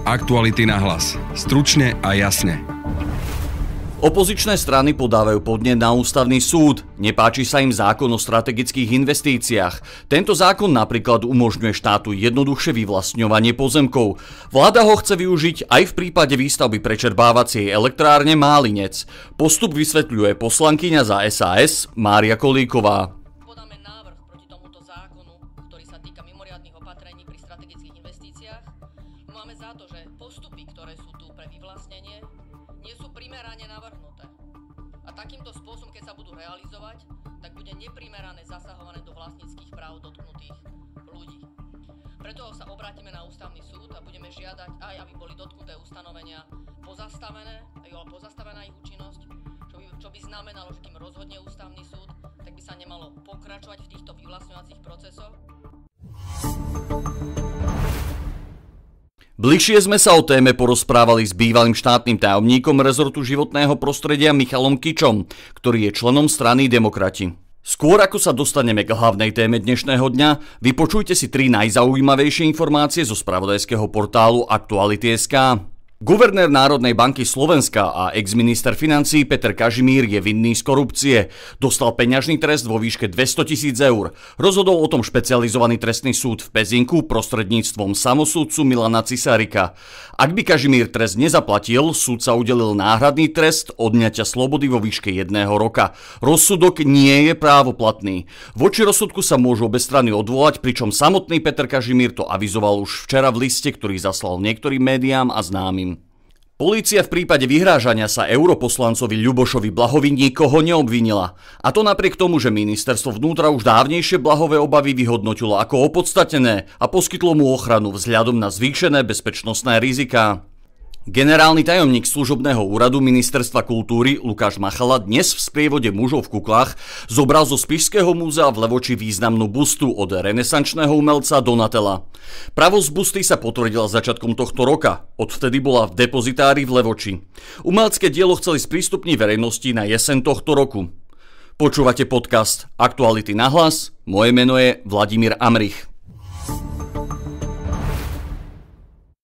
Aktuality na hlas. Stručne a jasne. Opozičné strany podávajú podnet na ústavný súd. Nepáči sa im zákon o strategických investíciách. Tento zákon napríklad umožňuje štátu jednoduchšie vyvlastňovanie pozemkov. Vláda ho chce využiť aj v prípade výstavby prečerpávacej elektrárne Málinec. Postup vysvetľuje poslankyňa za SAS Mária Kolíková. Podáme návrh proti tomuto zákonu, ktorý sa týka mimoriadnych opatrení pri strategických investíciách. Máme za to, že postupy, ktoré sú tu pre vyvlastnenie, nie sú primerane navrhnuté. A takýmto spôsobom, keď sa budú realizovať, tak bude neprimerane zasahované do vlastníckych práv dotknutých ľudí. Preto sa obrátime na ústavný súd a budeme žiadať aj, aby boli dotknuté ustanovenia pozastavená ich účinnosť, čo by znamenalo, že kým rozhodne ústavný súd, tak by sa nemalo pokračovať v týchto vyvlastňovacích procesoch. Bližšie sme sa o téme porozprávali s bývalým štátnym tajomníkom rezortu životného prostredia Michalom Kičom, ktorý je členom strany Demokrati. Skôr ako sa dostaneme k hlavnej téme dnešného dňa, vypočujte si 3 najzaujímavejšie informácie zo spravodajského portálu Aktuality.sk. Guvernér Národnej banky Slovenska a ex-minister financií Peter Kažimír je vinný z korupcie. Dostal peňažný trest vo výške 200 000 eur. Rozhodol o tom špecializovaný trestný súd v Pezinku prostredníctvom samosúdcu Milana Cisárika. Ak by Kažimír trest nezaplatil, súd sa udelil náhradný trest odňatia slobody vo výške 1 roka. Rozsudok nie je právoplatný. Voči rozsudku sa môžu obe strany odvolať, pričom samotný Peter Kažimír to avizoval už včera v liste, ktorý zaslal niektorým médiám a známym. Polícia v prípade vyhrážania sa europoslancovi Ľubošovi Blahovi nikoho neobvinila. A to napriek tomu, že ministerstvo vnútra už dávnejšie Blahové obavy vyhodnotilo ako opodstatnené a poskytlo mu ochranu vzhľadom na zvýšené bezpečnostné riziká. Generálny tajomník služobného úradu Ministerstva kultúry Lukáš Machala dnes v sprievode mužov v kuklách zobral zo Spišského múzea v Levoči významnú bustu od renesančného umelca Donatella. Pravosť busty sa potvrdila začiatkom tohto roka, odvtedy bola v depozitári v Levoči. Umelecké dielo chceli sprístupniť verejnosti na jeseň tohto roku. Počúvate podcast Aktuality na hlas, moje meno je Vladimír Amrich.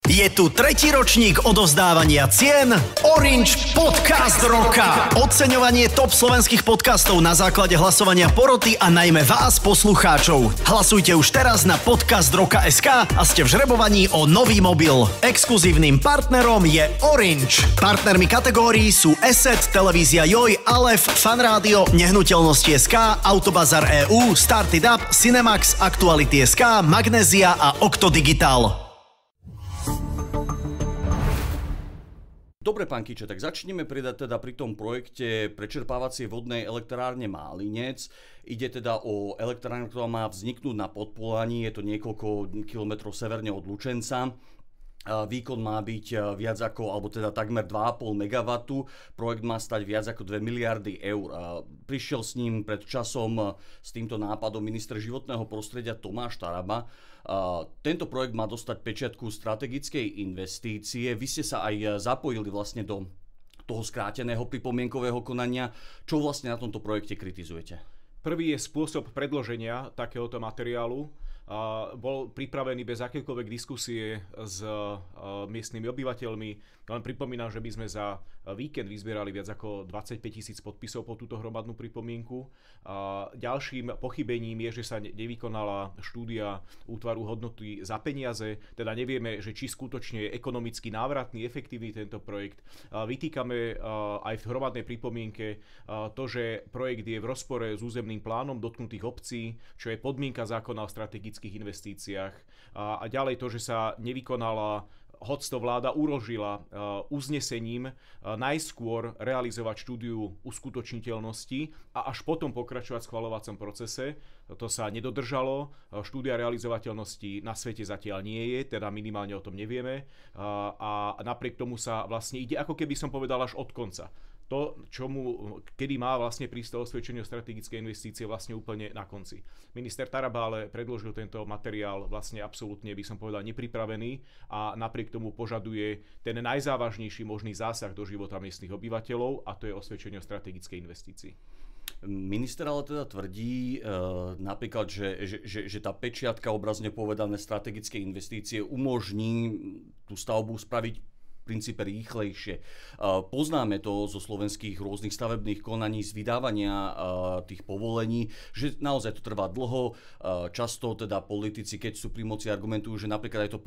Je tu 3. ročník odovzdávania cien Orange Podcast Roka. Oceňovanie top slovenských podcastov na základe hlasovania poroty a najmä vás, poslucháčov. Hlasujte už teraz na podcastroka.sk a ste v žrebovaní o nový mobil. Exkluzívnym partnerom je Orange. Partnermi kategórií sú ESET, Televízia Joj, Alef, Fanrádio, Nehnuteľnosti.sk, Autobazar EU, Started Up, Cinemax, Aktuality.sk, Magnézia a Okto Digital. Dobre, pán Kiče, tak začneme pri tom projekte prečerpávacej vodnej elektrárne Málinec. Ide teda o elektrárnu, ktorá má vzniknúť na Podpolaní, je to niekoľko kilometrov severne od Lučenca. Výkon má byť viac ako, alebo teda takmer 2,5 MW. Projekt má stať viac ako 2 miliardy eur. Prišiel s ním pred časom s týmto nápadom minister životného prostredia Tomáš Taraba. Tento projekt má dostať pečiatku strategickej investície. Vy ste sa aj zapojili vlastne do toho skráteného pripomienkového konania. Čo vlastne na tomto projekte kritizujete? Prvý je spôsob predloženia takéhoto materiálu. Bol pripravený bez akékoľvek diskusie s miestnymi obyvateľmi. Len pripomínam, že by sme za víkend vyzbierali viac ako 25 000 podpisov po túto hromadnú pripomienku. Ďalším pochybením je, že sa nevykonala štúdia útvaru hodnoty za peniaze, teda nevieme, že či skutočne je ekonomicky návratný, efektívny tento projekt. Vytýkame aj v hromadnej pripomienke to, že projekt je v rozpore s územným plánom dotknutých obcí, čo je podmienka zákona o strategických investíciách. A ďalej to, že sa nevykonala, hoď to vláda uložila uznesením najskôr realizovať štúdiu uskutočniteľnosti a až potom pokračovať v schvaľovacom procese. To sa nedodržalo. Štúdia realizovateľnosti na svete zatiaľ nie je, teda minimálne o tom nevieme. A napriek tomu sa vlastne ide, ako keby som povedal, až od konca. To, kedy má vlastne prísť to osvedčenie o strategické investície vlastne úplne na konci. Minister Taraba ale predložil tento materiál vlastne absolútne, by som povedal, nepripravený a napriek tomu požaduje ten najzávažnejší možný zásah do života miestnych obyvateľov a to je osvedčenie o strategickej investícii. Minister ale teda tvrdí napríklad, že tá pečiatka, obrazne povedané, strategické investície umožní tú stavbu spraviť v princípe rýchlejšie. Poznáme to zo slovenských rôznych stavebných konaní, z vydávania tých povolení, že naozaj to trvá dlho. Často teda politici, keď sú pri moci, argumentujú, že napríklad aj to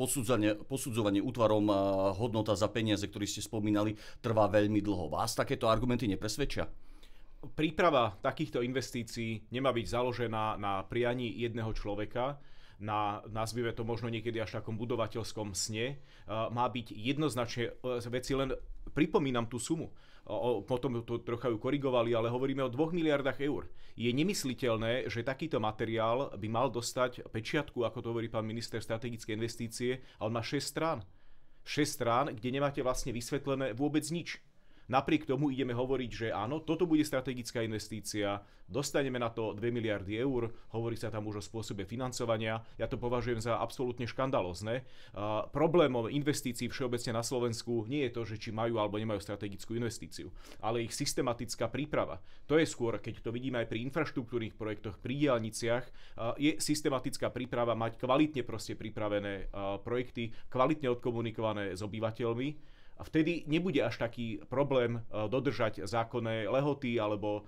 posudzovanie útvarom hodnota za peniaze, ktorý ste spomínali, trvá veľmi dlho. Vás takéto argumenty nepresvedčia? Príprava takýchto investícií nemá byť založená na prianí jedného človeka, nazvime to možno niekedy až takom budovateľskom sne. Má byť jednoznačne veci, len pripomínam tú sumu. Potom to trocha ju korigovali, ale hovoríme o 2 miliardách eur. Je nemysliteľné, že takýto materiál by mal dostať pečiatku, ako to hovorí pán minister strategické investície, a on má 6 strán. 6 strán, kde nemáte vlastne vysvetlené vôbec nič. Napriek tomu ideme hovoriť, že áno, toto bude strategická investícia, dostaneme na to 2 miliardy eur, hovorí sa tam už o spôsobe financovania. Ja to považujem za absolútne škandalózne. Problémom investícií všeobecne na Slovensku nie je to, že či majú alebo nemajú strategickú investíciu, ale ich systematická príprava. To je skôr, keď to vidíme aj pri infraštruktúrnych projektoch, pri diaľniciach, je systematická príprava mať kvalitne pripravené projekty, kvalitne odkomunikované s obyvateľmi. A vtedy nebude až taký problém dodržať zákonné lehoty alebo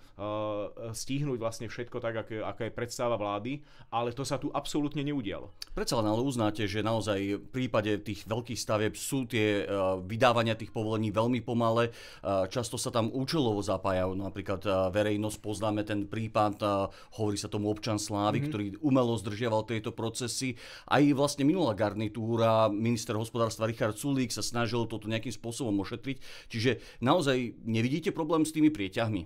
stihnúť vlastne všetko tak, aká je predstava vlády, ale to sa tu absolútne neudialo. Predsa len ale uznáte, že naozaj v prípade tých veľkých stavieb sú tie vydávania tých povolení veľmi pomalé. Často sa tam účelovo zapájajú, napríklad verejnosť, poznáme ten prípad, hovorí sa tomu občan Slávy, ktorý umelo zdržiaval tieto procesy. Aj vlastne minulá garnitúra, minister hospodárstva Richard Sulík sa snažil toto nejakým spôsobom ošetriť. Čiže naozaj nevidíte problém s tými prieťahmi?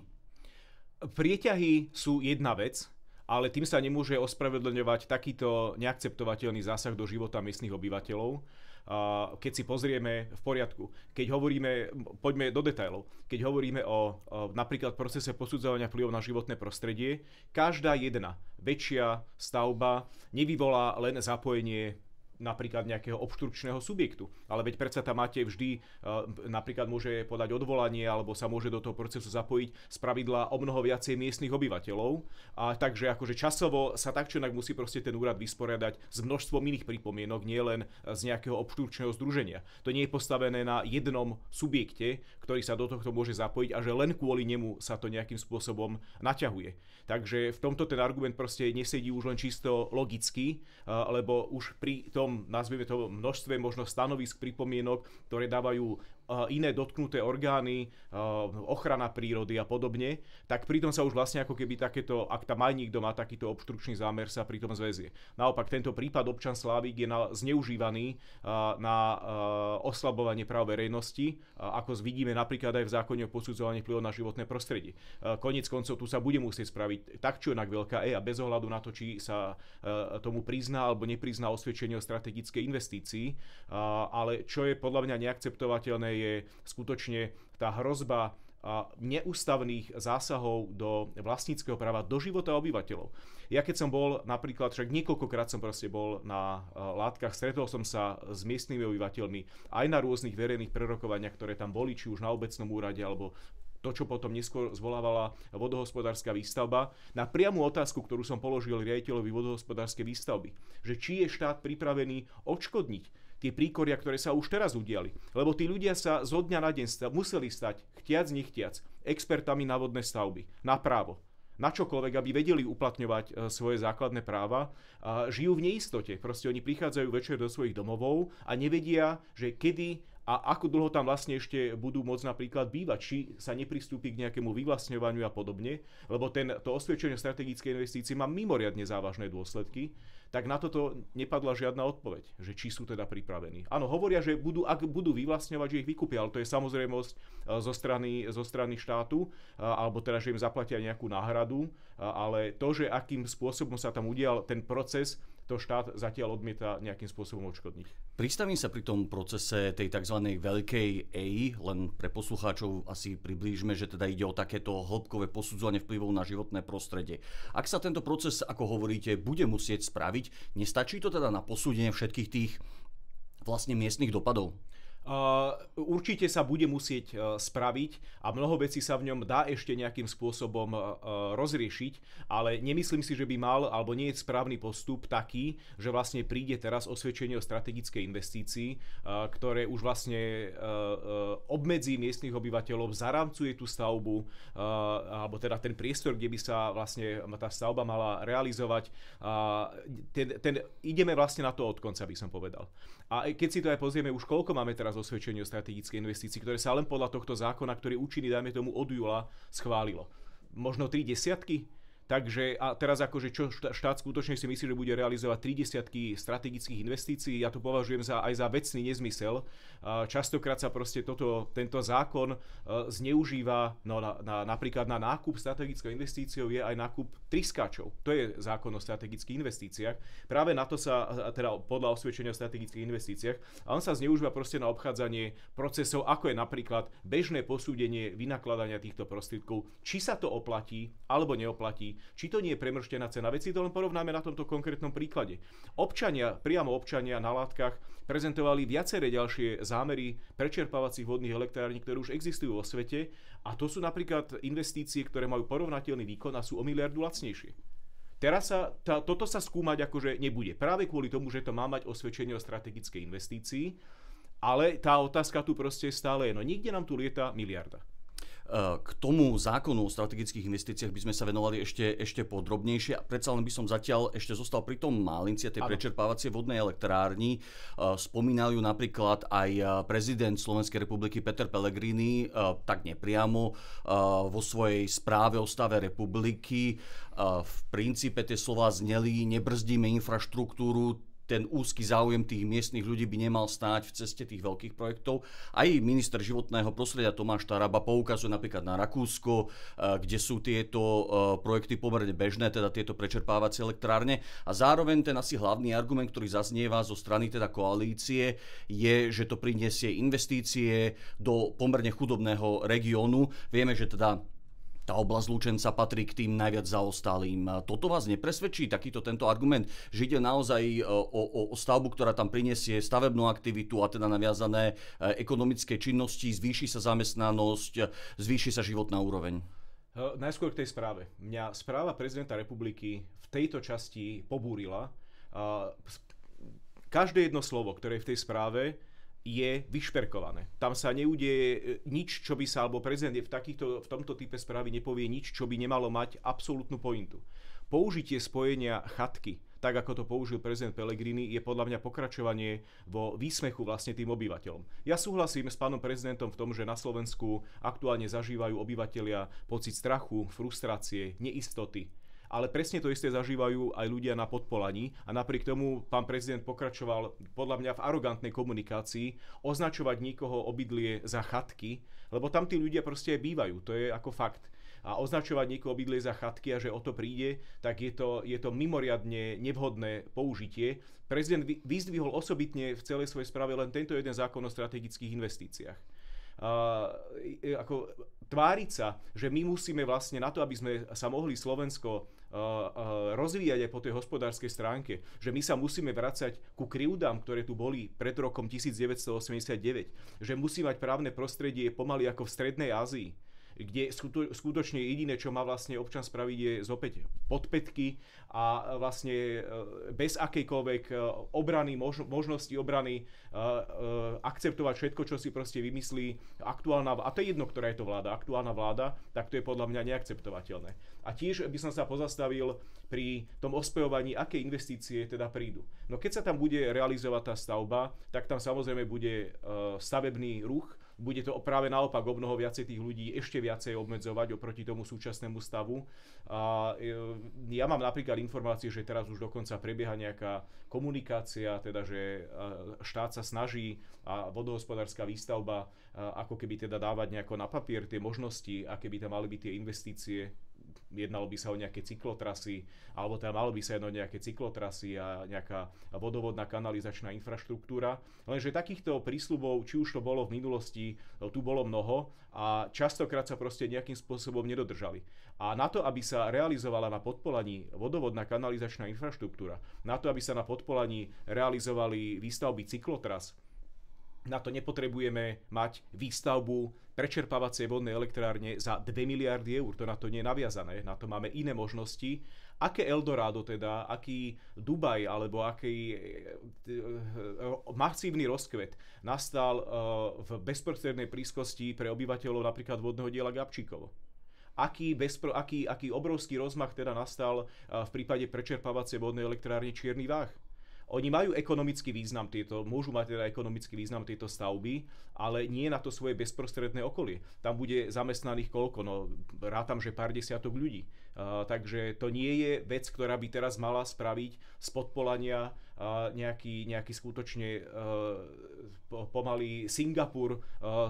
Prieťahy sú jedna vec, ale tým sa nemôže ospravedlňovať takýto neakceptovateľný zásah do života miestnych obyvateľov. Keď si pozrieme, v poriadku, keď hovoríme, poďme do detailov, keď hovoríme o napríklad procese posudzovania vplyvov na životné prostredie, každá jedna väčšia stavba nevyvolá len zapojenie napríklad nejakého obštrukčného subjektu. Ale veď predsa tam máte vždy, napríklad môže podať odvolanie alebo sa môže do toho procesu zapojiť spravidla o mnoho viacej miestnych obyvateľov. A takže akože časovo sa tak či onak musí proste ten úrad vysporiadať s množstvom iných pripomienok, nie len z nejakého obštrukčného združenia. To nie je postavené na jednom subjekte, ktorý sa do tohto môže zapojiť a že len kvôli nemu sa to nejakým spôsobom naťahuje. Takže v tomto ten argument proste nesedí už len čisto logicky, lebo už pri tom, nazvime to, množstve možno stanovisk, pripomienok, ktoré dávajú iné dotknuté orgány, ochrana prírody a podobne, tak pritom sa už vlastne ako keby takéto, ak tam aj niekto má takýto obštrukčný zámer, sa pritom zväzie. Naopak tento prípad občan Slávik je zneužívaný na oslabovanie práv verejnosti, ako vidíme napríklad aj v zákone o posudzovaní vplyvov na životné prostredie. Koniec koncov tu sa bude musieť spraviť tak či onak veľká a bez ohľadu na to, či sa tomu prizná alebo neprizná osvedčenie o strategickej investícii, ale čo je podľa mňa neakceptovateľné, je skutočne tá hrozba neústavných zásahov do vlastníckeho práva, do života obyvateľov. Ja keď som bol napríklad, však niekoľkokrát som proste bol na Látkach, stretol som sa s miestnymi obyvateľmi aj na rôznych verejných prerokovaniach, ktoré tam boli, či už na obecnom úrade, alebo to, čo potom neskôr zvolávala vodohospodárska výstavba, na priamu otázku, ktorú som položil riaditeľovi vodohospodárskej výstavby, že či je štát pripravený odškodniť tie príkoria, ktoré sa už teraz udiali. Lebo tí ľudia sa zo dňa na deň museli stať, chtiac nechtiac, expertami na vodné stavby, na právo, na čokoľvek, aby vedeli uplatňovať svoje základné práva. Žijú v neistote. Proste oni prichádzajú večer do svojich domovov a nevedia, že kedy a ako dlho tam vlastne ešte budú môcť napríklad bývať, či sa nepristúpi k nejakému vyvlastňovaniu a podobne, lebo to osvedčenie strategickej investície má mimoriadne závažné dôsledky, tak na toto nepadla žiadna odpoveď, že či sú teda pripravení. Áno, hovoria, že ak budú vyvlastňovať, že ich vykúpia, ale to je samozrejmosť zo strany štátu, alebo teda, že im zaplatia nejakú náhradu, ale to, že akým spôsobom sa tam udial ten proces, to štát zatiaľ odmieta nejakým spôsobom odškodniť. Pristavím sa pri tom procese tej tzv. Veľkej A, len pre poslucháčov asi priblížme, že teda ide o takéto hĺbkové posudzovanie vplyvov na životné prostredie. Ak sa tento proces, ako hovoríte, bude musieť spraviť, nestačí to teda na posúdenie všetkých tých vlastne miestnych dopadov? Určite sa bude musieť spraviť a mnoho vecí sa v ňom dá ešte nejakým spôsobom rozriešiť, ale nemyslím si, že by mal alebo nie je správny postup taký, že vlastne príde teraz osvedčenie o strategickej investícii, ktoré už vlastne obmedzí miestnych obyvateľov, zaramcuje tú stavbu, alebo teda ten priestor, kde by sa vlastne tá stavba mala realizovať. Ideme vlastne na to od konca, by som povedal. A keď si to aj pozrieme, už koľko máme teraz osvedčenie o strategickej investícii, ktoré sa len podľa tohto zákona, ktorý účinný, dajme tomu, od júla schválilo. Možno 3 desiatky? Takže a teraz akože čo štát skutočne si myslí, že bude realizovať 30 strategických investícií, ja to považujem aj za vecný nezmysel. Častokrát sa proste tento zákon zneužíva, napríklad na nákup strategickou investíciou je aj nákup triskáčov. To je zákon o strategických investíciách. Práve na to sa, teda podľa osvedčenia o strategických investíciách, a on sa zneužíva proste na obchádzanie procesov, ako je napríklad bežné posúdenie vynakladania týchto prostriedkov, či sa to oplatí alebo neoplatí. Či to nie je premrštená cena. Veď si to len porovnáme na tomto konkrétnom príklade. Priamo občania na Látkach prezentovali viaceré ďalšie zámery prečerpávacích vodných elektrární, ktoré už existujú vo svete, a to sú napríklad investície, ktoré majú porovnateľný výkon a sú o miliardu lacnejšie. Teraz toto sa skúmať akože nebude. Práve kvôli tomu, že to má mať osvedčenie o strategickej investícii, ale tá otázka tu proste stále je. No nikde nám tu lieta miliarda. K tomu zákonu o strategických investíciách by sme sa venovali ešte podrobnejšie. A predsa len by som zatiaľ ešte zostal pri tom Málinci a tej prečerpávacej vodnej elektrárni. Spomínal ju napríklad aj prezident Slovenskej republiky Peter Pellegrini, tak nepriamo vo svojej správe o stave republiky. V princípe tie slová zneli: nebrzdíme infraštruktúru, ten úzky záujem tých miestnych ľudí by nemal stáť v ceste tých veľkých projektov. Aj minister životného prostredia Tomáš Taraba poukazuje napríklad na Rakúsko, kde sú tieto projekty pomerne bežné, teda tieto prečerpávacie elektrárne. A zároveň ten asi hlavný argument, ktorý zaznieva zo strany teda koalície, je, že to prinesie investície do pomerne chudobného regiónu. Vieme, že teda tá oblasť Lučenca patrí k tým najviac zaostalým. Toto vás nepresvedčí, tento argument, že ide naozaj o stavbu, ktorá tam prinesie stavebnú aktivitu a teda naviazané ekonomické činnosti, zvýši sa zamestnanosť, zvýši sa životná úroveň? Najskôr k tej správe. Mňa správa prezidenta republiky v tejto časti pobúrila. Každé jedno slovo, ktoré je v tej správe, je vyšperkované. Tam sa neudeje nič, čo by sa, alebo prezident v tomto type správy nepovie nič, čo by nemalo mať absolútnu pointu. Použitie spojenia chatky, tak ako to použil prezident Pellegrini, je podľa mňa pokračovanie vo výsmechu vlastne tým obyvateľom. Ja súhlasím s pánom prezidentom v tom, že na Slovensku aktuálne zažívajú obyvatelia pocit strachu, frustrácie, neistoty. Ale presne to isté zažívajú aj ľudia na Podpolaní a napriek tomu pán prezident pokračoval podľa mňa v arogantnej komunikácii označovať niekoho obydlie za chatky, lebo tam tí ľudia proste aj bývajú, to je ako fakt. A označovať niekoho obydlie za chatky a že o to príde, tak je to mimoriadne nevhodné použitie. Prezident vyzdvihol osobitne v celej svojej správe len tento jeden zákon o strategických investíciách. Tváriť sa, že my musíme vlastne na to, aby sme sa mohli Slovensko rozvíjať aj po tej hospodárskej stránke, že my sa musíme vracať ku krivdám, ktoré tu boli pred rokom 1989, že musí mať právne prostredie pomaly ako v Strednej Ázii, kde skutočne jediné, čo má vlastne občan spraviť, je zopäť podpätky a vlastne bez akejkoľvek obrany, možnosti obrany akceptovať všetko, čo si proste vymyslí aktuálna, a to je jedno, ktorá je to vláda, aktuálna vláda, tak to je podľa mňa neakceptovateľné. A tiež by som sa pozastavil pri tom ospejovaní, aké investície teda prídu. No keď sa tam bude realizovať tá stavba, tak tam samozrejme bude stavebný ruch, bude to práve naopak o mnoho viacej tých ľudí ešte viacej obmedzovať oproti tomu súčasnému stavu. A ja mám napríklad informácie, že teraz už dokonca prebieha nejaká komunikácia, teda že štát sa snaží a vodohospodárska výstavba ako keby teda dávať nejako na papier tie možnosti, aké by tam mali byť tie investície. Jednalo by sa o nejaké cyklotrasy, alebo teda malo by sa jedno nejaké cyklotrasy a nejaká vodovodná kanalizačná infraštruktúra. Lenže takýchto prísľubov, či už to bolo v minulosti, tu bolo mnoho a častokrát sa proste nejakým spôsobom nedodržali. A na to, aby sa realizovala na Podpolaní vodovodná kanalizačná infraštruktúra, na to, aby sa na Podpolaní realizovali výstavby cyklotras, Na to nepotrebujeme mať výstavbu prečerpávacej vodnej elektrárne za 2 miliardy eur. To na to nie je naviazané. Na to máme iné možnosti. Aké Eldorado teda, aký Dubaj alebo aký masívny rozkvet nastal v bezprostrednej blízkosti pre obyvateľov napríklad vodného diela Gabčíkovo. Aký obrovský rozmach teda nastal v prípade prečerpávacej vodnej elektrárne Čierny Váh. Oni majú ekonomický význam môžu mať teda ekonomický význam tieto stavby, ale nie na to svoje bezprostredné okolie. Tam bude zamestnaných koľko? No rátam, že pár desiatok ľudí. Takže to nie je vec, ktorá by teraz mala spraviť z podpolania nejaký skutočne pomalý Singapur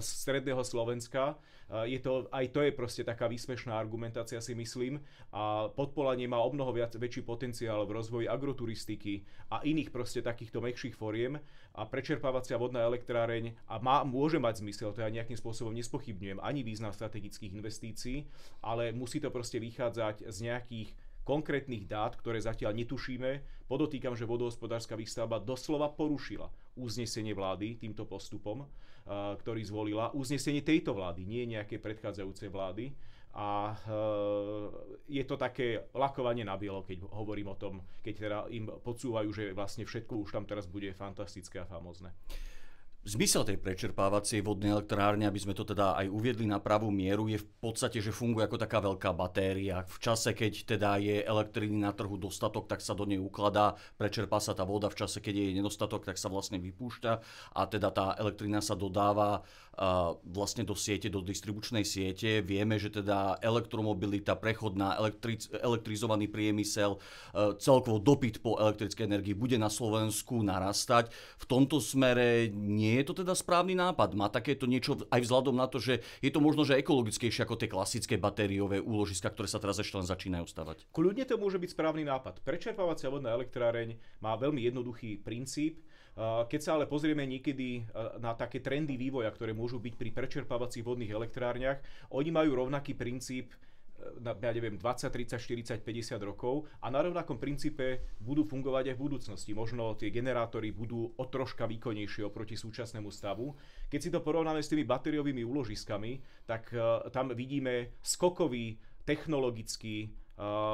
stredného Slovenska. Aj to je proste taká výsmešná argumentácia, si myslím. A podpolanie má omnoho väčší potenciál v rozvoji agroturistiky a iných proste takýchto mäkších foriem. A prečerpávacia vodná elektráreň môže mať zmysel, to ja nejakým spôsobom nespochybňujem ani význam strategických investícií, ale musí to proste vychádzať z nejakých konkrétnych dát, ktoré zatiaľ netušíme. Podotýkam, že vodohospodárska výstavba doslova porušila uznesenie vlády týmto postupom, ktorý zvolila. Uznesenie tejto vlády, nie nejaké predchádzajúcej vlády. A je to také lakovanie na bielo, keď hovorím o tom, keď teda im podsúvajú, že vlastne všetko už tam teraz bude fantastické a famózne. Zmysel tej prečerpávacej vodnej elektrárne, aby sme to teda aj uviedli na pravú mieru, je v podstate, že funguje ako taká veľká batéria. V čase, keď teda je elektriny na trhu dostatok, tak sa do nej ukladá, prečerpá sa tá voda, v čase, keď je nedostatok, tak sa vlastne vypúšťa a teda tá elektrina sa dodáva vlastne do siete, do distribučnej siete. Vieme, že teda elektromobilita, prechod na elektrizovaný priemysel, celkovo dopyt po elektrickej energii bude na Slovensku narastať. V tomto smere nie je to teda správny nápad? Má takéto niečo aj vzhľadom na to, že je to možno že ekologickejšie ako tie klasické batériové úložiska, ktoré sa teraz ešte len začínajú stavať? Kľudne to môže byť správny nápad. Prečerpávacia vodná elektráreň má veľmi jednoduchý princíp. Keď sa ale pozrieme niekedy na také trendy vývoja, ktoré môžu byť pri prečerpávacích vodných elektrárniach, oni majú rovnaký princíp, ja neviem, 20, 30, 40, 50 rokov a na rovnakom princípe budú fungovať aj v budúcnosti. Možno tie generátory budú o troška výkonnejšie oproti súčasnému stavu. Keď si to porovnáme s tými batériovými úložiskami, tak tam vidíme skokový technologický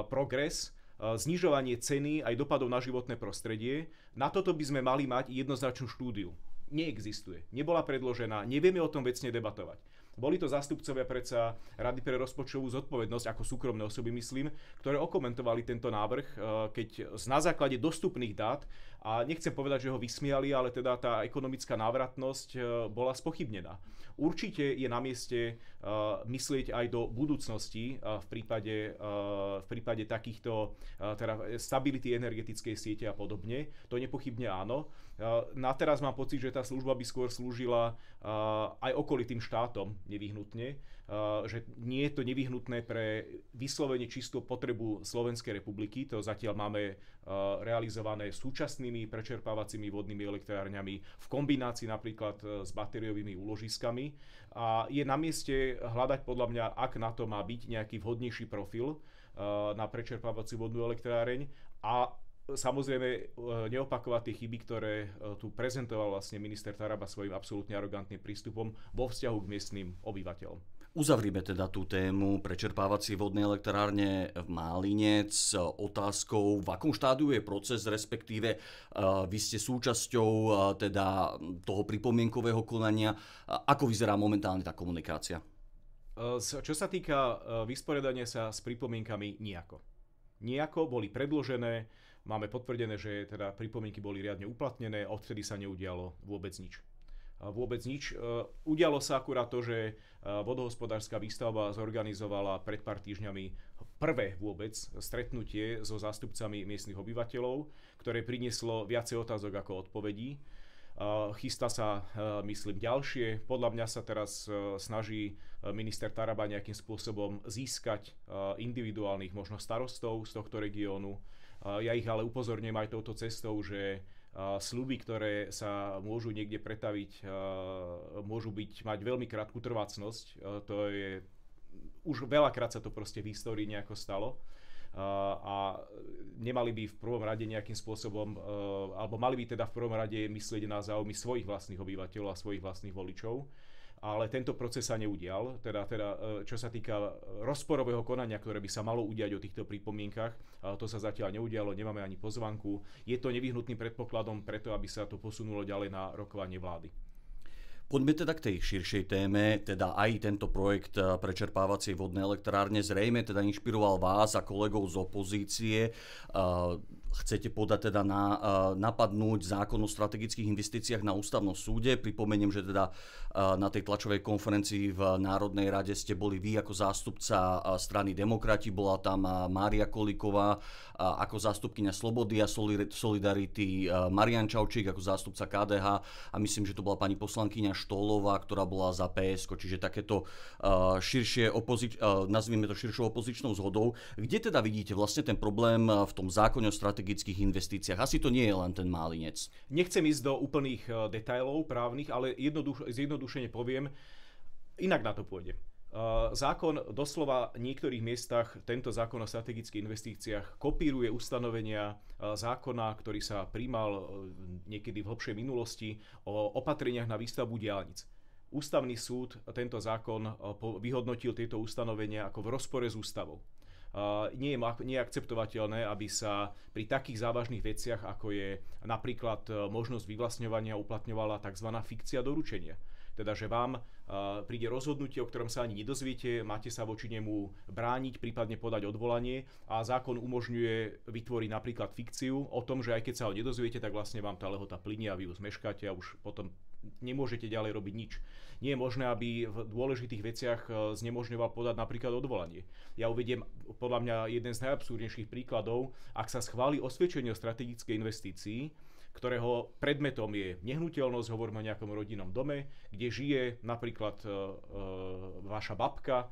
progres, znižovanie ceny aj dopadov na životné prostredie. Na toto by sme mali mať jednoznačnú štúdiu. Neexistuje. Nebola predložená, nevieme o tom vecne debatovať. Boli to zástupcovia predsa Rady pre rozpočtovú zodpovednosť, ako súkromné osoby myslím, ktoré okomentovali tento návrh, keď na základe dostupných dát, a nechcem povedať, že ho vysmiali, ale teda tá ekonomická návratnosť bola spochybnená. Určite je na mieste myslieť aj do budúcnosti v prípade takýchto teda stability energetickej siete a podobne. To nepochybne áno. Na teraz mám pocit, že tá služba by skôr slúžila aj okolitým štátom nevyhnutne, že nie je to nevyhnutné pre vyslovene čistú potrebu Slovenskej republiky. To zatiaľ máme realizované súčasnými prečerpávacími vodnými elektrárňami v kombinácii napríklad s batériovými úložiskami. A je na mieste hľadať podľa mňa, ak na to má byť nejaký vhodnejší profil na prečerpávaciu vodnú elektráreň a samozrejme neopakovať tie chyby, ktoré tu prezentoval vlastne minister Taraba svojím absolútne arogantným prístupom vo vzťahu k miestnym obyvateľom. Uzavrime teda tú tému prečerpávacie vodnej elektrárne v Málinec otázkou, v akom štádiu je proces, respektíve vy ste súčasťou teda toho pripomienkového konania. Ako vyzerá momentálne tá komunikácia? Čo sa týka vysporiadania sa s pripomienkami, nejako boli predložené, máme potvrdené, že teda pripomienky boli riadne uplatnené, odvtedy sa neudialo vôbec nič. Udialo sa akurát to, že vodohospodárska výstavba zorganizovala pred pár týždňami prvé vôbec stretnutie so zástupcami miestnych obyvateľov, ktoré prinieslo viacej otázok ako odpovedí. Chystá sa, myslím, ďalšie. Podľa mňa sa teraz snaží minister Taraba nejakým spôsobom získať individuálnych možno starostov z tohto regiónu. Ja ich ale upozorňujem aj touto cestou, že sľuby, ktoré sa môžu niekde pretaviť, môžu mať veľmi krátku trvácnosť. To je už veľakrát sa to proste v histórii nejako stalo. a nemali by v prvom rade nejakým spôsobom, alebo mali by teda v prvom rade myslieť na záujmy svojich vlastných obyvateľov a svojich vlastných voličov. Ale tento proces sa neudial, teda čo sa týka rozporového konania, ktoré by sa malo udiať o týchto pripomienkach, to sa zatiaľ neudialo, nemáme ani pozvanku. Je to nevyhnutným predpokladom preto, aby sa to posunulo ďalej na rokovanie vlády. Poďme teda k tej širšej téme, teda aj tento projekt prečerpávacej vodnej elektrárne zrejme teda inšpiroval vás a kolegov z opozície. Chcete podať teda napadnúť zákon o strategických investíciách na ústavnom súde. Pripomeniem, že teda na tej tlačovej konferencii v Národnej rade ste boli vy ako zástupca strany Demokrati, bola tam Mária Kolíková ako zástupkyňa Slobody a Solidarity, Marian Čaučík ako zástupca KDH a myslím, že to bola pani poslankyňa Štólová, ktorá bola za PSK, čiže takéto nazvime to širšou opozičnou zhodou. Kde teda vidíte vlastne ten problém v tom zákone o strategických investíciách? Asi to nie je len ten Málinec. Nechcem ísť do úplných detailov právnych, ale zjednodušene poviem, inak na to pôjde. Zákon doslova v niektorých miestach, tento zákon o strategických investíciách kopíruje ustanovenia zákona, ktorý sa prijímal niekedy v hlbšej minulosti o opatreniach na výstavbu diaľnic. Ústavný súd tento zákon vyhodnotil tieto ustanovenia ako v rozpore s ústavou. Nie je akceptovateľné, aby sa pri takých závažných veciach, ako je napríklad možnosť vyvlastňovania, uplatňovala tzv. Fikcia doručenia. Teda, že vám príde rozhodnutie, o ktorom sa ani nedozviete, máte sa voči nemu brániť, prípadne podať odvolanie a zákon umožňuje vytvoriť napríklad fikciu o tom, že aj keď sa ho nedozviete, tak vlastne vám tá lehota plynie a vy ju zmeškáte a už potom nemôžete ďalej robiť nič. Nie je možné, aby v dôležitých veciach znemožňoval podať napríklad odvolanie. Ja uvediem podľa mňa jeden z najabsurdnejších príkladov, ak sa schváli osvedčenie o strategickej investícii, ktorého predmetom je nehnuteľnosť, hovoríme o nejakom rodinnom dome, kde žije napríklad vaša babka,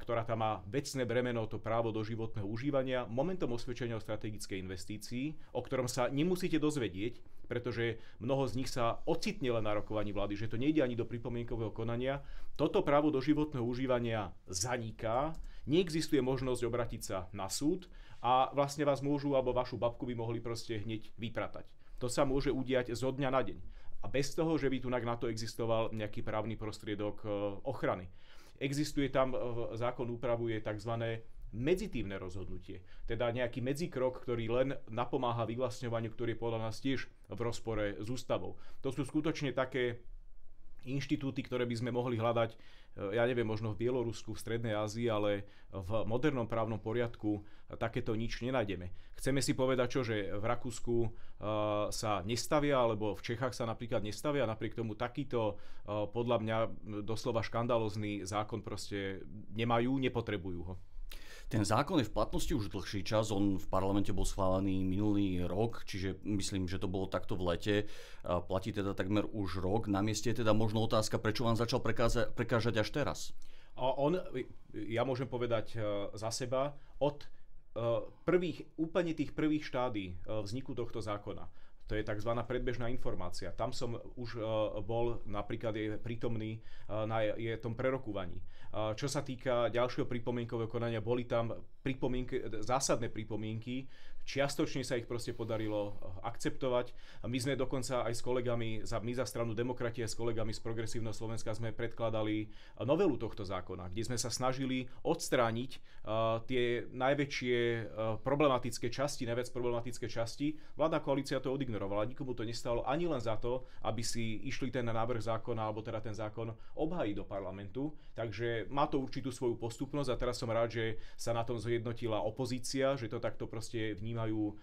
ktorá tam má vecné bremeno, to právo do životného užívania. Momentom osvedčenia o strategickej investícii, o ktorom sa nemusíte dozvedieť, pretože mnoho z nich sa ocitne len na rokovaní vlády, že to nejde ani do pripomienkového konania. Toto právo do životného užívania zaniká, neexistuje možnosť obrátiť sa na súd a vlastne vás môžu, alebo vašu babku by mohli proste hneď vypratať. To sa môže udiať zo dňa na deň. A bez toho, že by tu na to existoval nejaký právny prostriedok ochrany. Existuje tam, zákon upravuje tzv. Medzitívne rozhodnutie. Teda nejaký medzikrok, ktorý len napomáha vyvlastňovaniu, ktorý je podľa nás tiež v rozpore s ústavou. To sú skutočne také inštitúty, ktoré by sme mohli hľadať, ja neviem, možno v Bielorusku, v Strednej Ázii, ale v modernom právnom poriadku takéto nič nenájdeme. Chceme si povedať čo, že v Rakúsku sa nestavia, alebo v Čechách sa napríklad nestavia, napriek tomu takýto, podľa mňa, doslova škandalózny zákon proste nemajú, nepotrebujú ho. Ten zákon je v platnosti už dlhší čas, on v parlamente bol schválený minulý rok, čiže myslím, že to bolo takto v lete, platí teda takmer už rok. Na mieste je teda možno otázka, prečo vám začal prekážať až teraz? Ja môžem povedať za seba, od úplne tých prvých štádí vzniku tohto zákona. To je tzv. Predbežná informácia. Tam som už bol napríklad prítomný na tom prerokúvaní. Čo sa týka ďalšieho pripomienkového konania, boli tam zásadné pripomienky, čiastočne sa ich proste podarilo akceptovať. My sme dokonca aj s kolegami, my za stranu Demokrati a s kolegami z Progresívneho Slovenska sme predkladali novelu tohto zákona, kde sme sa snažili odstrániť tie najväčšie problematické časti. Vládna koalícia to odignorovala, nikomu to nestalo ani len za to, aby si išli ten návrh zákona, alebo teda ten zákon obhájiť do parlamentu. Takže má to určitú svoju postupnosť a teraz som rád, že sa na tom zjednotila opozícia, že to takto proste vnímajú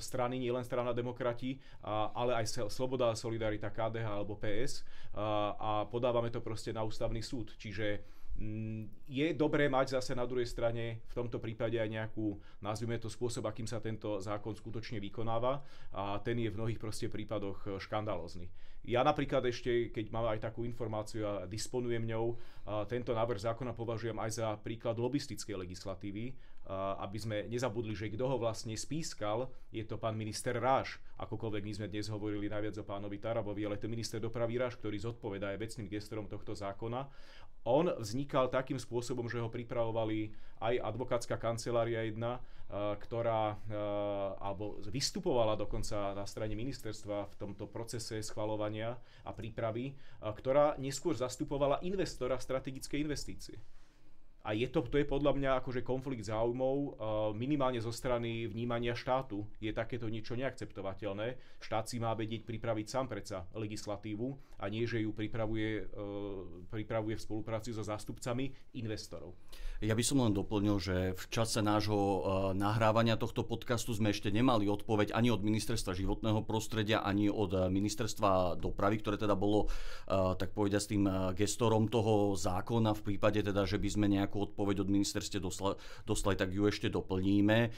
strany, nielen strana Demokrati, ale aj Sloboda a Solidarita, KDH alebo PS a podávame to proste na ústavný súd. Čiže je dobré mať zase na druhej strane v tomto prípade aj nejakú, nazvime to, spôsob, akým sa tento zákon skutočne vykonáva a ten je v mnohých proste prípadoch škandalózny. Ja napríklad ešte, keď mám aj takú informáciu a disponujem ňou, tento návrh zákona považujem aj za príklad lobistickej legislatívy. aby sme nezabudli, že kto ho vlastne spískal, je to pán minister Ráš. Akokoľvek my sme dnes hovorili najviac o pánovi Tarabovi, ale to minister dopravy Ráš, ktorý zodpovedá aj vecným gestorom tohto zákona. On vznikal takým spôsobom, že ho pripravovali aj advokátska kancelária jedna, ktorá alebo vystupovala dokonca na strane ministerstva v tomto procese schvaľovania a prípravy, ktorá neskôr zastupovala investora v strategickej investície. A to je podľa mňa akože konflikt záujmov, minimálne zo strany vnímania štátu. Je takéto niečo neakceptovateľné. Štát si má vedieť pripraviť sám predsa legislatívu a nie, že ju pripravuje v spolupráci so zástupcami investorov. Ja by som len doplnil, že v čase nášho nahrávania tohto podcastu sme ešte nemali odpoveď ani od Ministerstva životného prostredia, ani od Ministerstva dopravy, ktoré teda bolo, tak povediať, s tým gestorom toho zákona. V prípade teda, že by sme nejakú odpoveď od ministerstva dostali, tak ju ešte doplníme.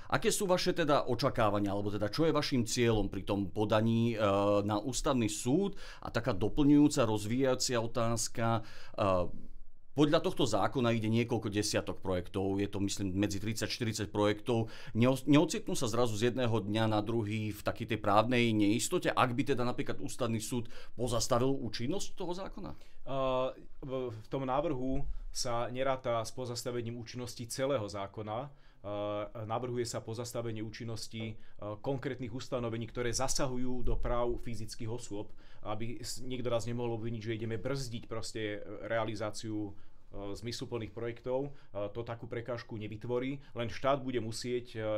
Aké sú vaše teda očakávania, alebo teda čo je vašim cieľom pri tom podaní na ústavný súd? A taká doplňujúca, rozvíjajúca otázka, podľa tohto zákona ide niekoľko desiatok projektov, je to myslím medzi 30-40 projektov. Neocitnú sa zrazu z jedného dňa na druhý v takej tej právnej neistote, ak by teda napríklad ústavný súd pozastavil účinnosť toho zákona? V tom návrhu sa neráta s pozastavením účinnosti celého zákona. Navrhuje sa pozastavenie účinnosti konkrétnych ustanovení, ktoré zasahujú do práv fyzických osôb, aby niekto nás nemohol obviniť, že ideme brzdiť proste realizáciu zmysluplných projektov. To takú prekážku nevytvorí, len štát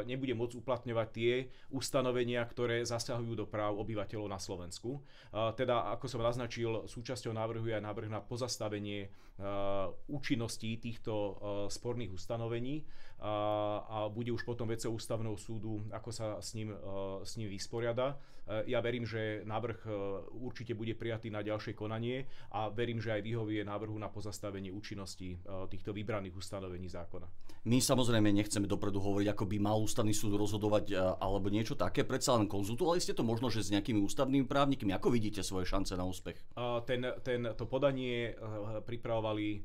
nebude môcť uplatňovať tie ustanovenia, ktoré zasahujú do práv obyvateľov na Slovensku. Teda, ako som naznačil, súčasťou návrhu je aj návrh na pozastavenie účinnosti týchto sporných ustanovení a bude už potom vecou ústavného súdu, ako sa s ním vysporiada. Ja verím, že návrh určite bude prijatý na ďalšie konanie a verím, že aj vyhovie návrhu na pozastavenie účinnosti týchto vybraných ustanovení zákona. My samozrejme nechceme dopredu hovoriť, ako by mal ústavný súd rozhodovať alebo niečo také. Predsa len konzultovali ste to možno, že s nejakými ústavnými právnikmi. Ako vidíte svoje šance na úspech? To podanie pripravovali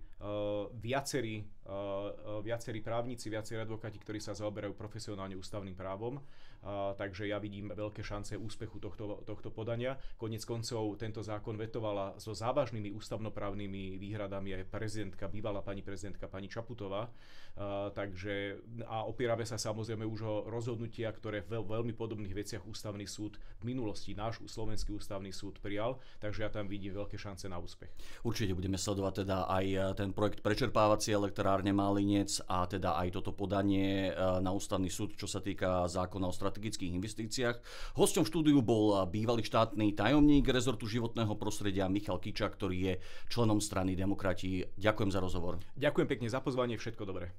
viacerí právnici, viacerí advokáti, ktorí sa zaoberajú profesionálne ústavným právom. Takže ja vidím veľké šance úspechu tohto podania. Koniec koncov tento zákon vetovala so závažnými ústavnoprávnymi výhradami aj bývalá pani prezidentka pani Čaputová. Takže opierame sa samozrejme už o rozhodnutia, ktoré v veľmi podobných veciach ústavný súd v minulosti, náš slovenský ústavný súd prijal. Takže ja tam vidím veľké šance na úspech. Určite budeme sledovať teda aj ten projekt prečerpávacie elektrárne Málinec a teda aj toto podanie na ústavný súd, čo sa týka zákona o strategických investíciách. Hosťom v štúdiu bol bývalý štátny tajomník rezortu životného prostredia Michal Kiča, ktorý je členom strany Demokrati. Ďakujem za rozhovor. Ďakujem pekne za pozvanie, všetko dobré.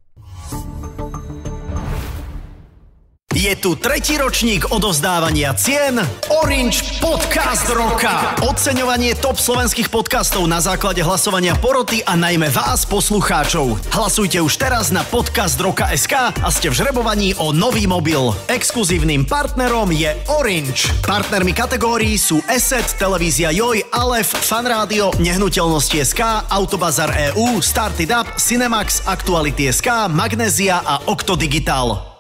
Je tu tretí ročník odovzdávania cien Orange Podcast Roka. Oceňovanie top slovenských podcastov na základe hlasovania poroty a najmä vás, poslucháčov. Hlasujte už teraz na podcastroka.sk a ste v žrebovaní o nový mobil. Exkluzívnym partnerom je Orange. Partnermi kategórií sú Asset, Televízia Joj, Alef, Fanrádio, Nehnuteľnosti.sk, Autobazar EU, Started Up, Cinemax, Aktuality.sk, Magnézia a Okto Digital.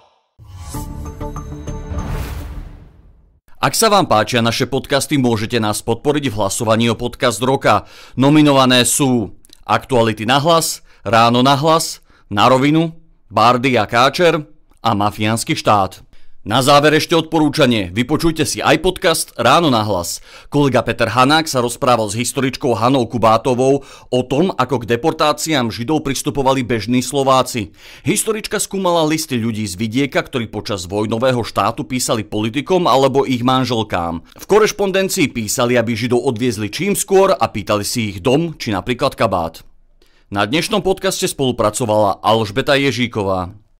Ak sa vám páčia naše podcasty, môžete nás podporiť v hlasovaní o podcast roka. Nominované sú Aktuality na hlas, Ráno na hlas, Na rovinu, Bardy a Káčer a Mafiánsky štát. Na záver ešte odporúčanie. Vypočujte si aj podcast Ráno na hlas. Kolega Peter Hanák sa rozprával s historičkou Hanou Kubátovou o tom, ako k deportáciám Židov pristupovali bežní Slováci. Historička skúmala listy ľudí z vidieka, ktorí počas vojnového štátu písali politikom alebo ich manželkám. V korešpondencii písali, aby Židov odviezli čím skôr a pýtali si ich dom či napríklad kabát. Na dnešnom podcaste spolupracovala Alžbeta Ježíková.